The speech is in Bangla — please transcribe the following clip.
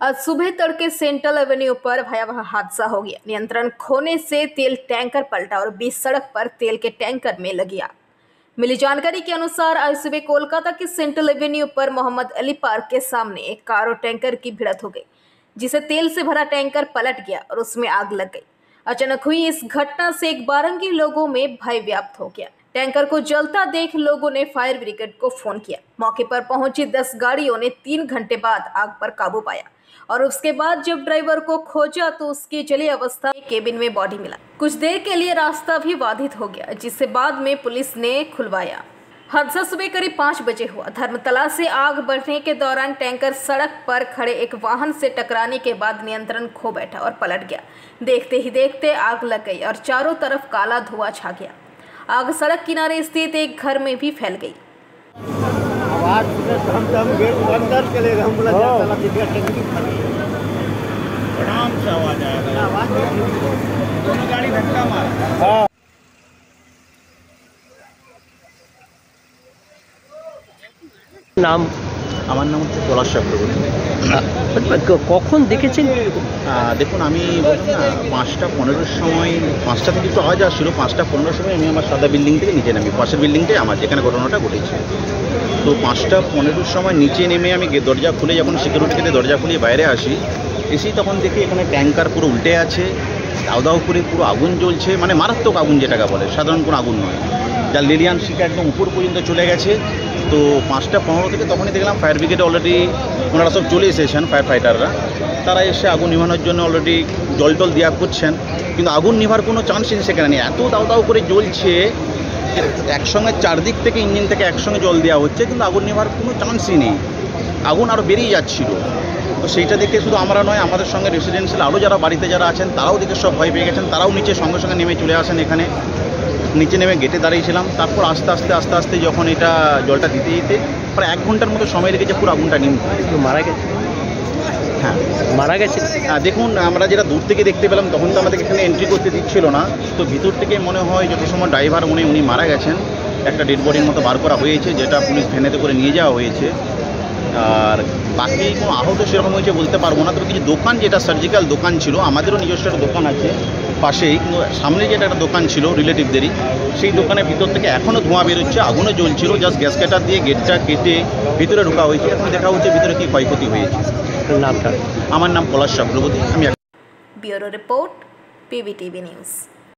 आज सुबह तड़के सेंट्रल एवेन्यू पर भयावह हादसा हो गया। नियंत्रण खोने से तेल टैंकर पलटा और बीच सड़क पर तेल के टैंकर में लगी आग। मिली जानकारी के अनुसार आज सुबह कोलकाता के सेंट्रल एवेन्यू पर मोहम्मद अली पार्क के सामने एक कार और टैंकर की भिड़ंत हो गई, जिसे तेल से भरा टैंकर पलट गया और उसमें आग लग गई। अचानक हुई इस घटना से एक बारंगी लोगों में भय व्याप्त हो गया। टैंकर को जलता देख लोगों ने फायर ब्रिगेड को फोन किया। मौके पर पहुंची 10 गाड़ियों ने 3 घंटे बाद आग पर काबू पाया और उसके बाद जब ड्राइवर को खोजा तो उसकी जली अवस्था में केबिन में बॉडी मिला। कुछ देर के लिए रास्ता भी बाधित हो गया, जिसे बाद में पुलिस ने खुलवाया। हादसा सुबह करीब 5 बजे हुआ। धर्मतला से आग बढ़ने के दौरान टैंकर सड़क पर खड़े एक वाहन से टकराने के बाद नियंत्रण खो बैठा और पलट गया। देखते ही देखते आग लग गई और चारों तरफ काला धुआं छा गया। आग सड़क किनारे स्थित एक घर में भी फैल गई। आवाज हम गेट अंदर चले गए, हम बोला चला आराम से आवाज आया, आवाज दोनों गाड़ी धक्का मारा। নাম আমার নাম হচ্ছে পলাশ চক্রবর্তী। কখন দেখেছেন? দেখুন, আমি বললাম না 5:15 সময়, 5টা থেকে একটু আওয়াজ আসছিল। 5:15 সময় আমি আমার সাদা বিল্ডিং থেকে নিচে নামি। পাশের বিল্ডিংটাই আমার, যেখানে ঘটনাটা ঘটেছে। তো 5:15 সময় নিচে নেমে আমি দরজা খুলে, যখন সিকিউরিটি থেকে দরজা খুলে বাইরে আসি, এসেই তখন দেখি এখানে ট্যাঙ্কার পুরো উল্টে আছে, দাউ দাউ করে পুরো আগুন জ্বলছে, মানে মারাত্মক আগুন যেটাকে বলে, সাধারণ কোনো আগুন নয়, যার লিলিয়ান শিখা একদম উপর পর্যন্ত চলে গেছে। তো 5:15 থেকে তখনই দেখলাম ফায়ার ব্রিগেডে অলরেডি ওনারা সব চলে এসেছেন, ফায়ার ফাইটাররা। তারা এসে আগুন নিভানোর জন্য অলরেডি জল টল দেওয়া করছেন, কিন্তু আগুন নিভার কোনো চান্সই সেখানে নেই। এত দাউ দাউ করে জ্বলছে, একসঙ্গে চারদিক থেকে ইঞ্জিন থেকে একসঙ্গে জল দেওয়া হচ্ছে, কিন্তু আগুন নেভার কোনো চান্সই নেই। আগুন আরও বেরিয়ে যাচ্ছিল। তো সেইটা দেখে শুধু আমরা নয়, আমাদের সঙ্গে রেসিডেন্সিয়াল আরও যারা বাড়িতে যারা আছেন তারাও দেখে সব ভয় পেয়ে গেছেন। তারাও নিচে সঙ্গে সঙ্গে নেমে চলে আসেন। এখানে নিচে নেমে গেটে দাঁড়িয়েছিলাম। তারপর আস্তে আস্তে যখন এটা জলটা দিতে দিতে প্রায় 1 ঘন্টার মতো সময় লেগেছে পুরো আগুনটা নিমতে। মারা গেছে? হ্যাঁ, মারা গেছে। দেখুন, আমরা যেটা দূর থেকে দেখতে পেলাম, তখন তো আমাদের এখানে এন্ট্রি করতে দিচ্ছিল না। তো ভিতর থেকে মনে হয় যত সময় ড্রাইভার উনি মারা গেছেন। একটা ডেড বডির মতো বার করা হয়েছে, যেটা পুলিশ ভ্যানেতে করে নিয়ে যাওয়া হয়েছে। আর বাকি কোনো আহত সেরকম হয়েছে বলতে পারবো না। তবে কিছু দোকান, যেটা সার্জিক্যাল দোকান ছিল, আমাদেরও নিজস্ব একটা দোকান আছে পাশেই, কিন্তু সামনে যেটা একটা দোকান ছিল রিলেটিভদেরই, সেই দোকানের ভিতর থেকে এখনও ধোঁয়া বেরোচ্ছে, আগুনও জ্বলছিল। জাস্ট গ্যাস কাটার দিয়ে গেটটা কেটে ভিতরে ঢোকা হয়েছে। এখন দেখা হচ্ছে ভিতরে কী ক্ষয়ক্ষতি হয়েছে। নামটা? আমার নাম পলাশ চক্রবর্তী। আমি ব্যুরো রিপোর্ট, PBTV নিউজ।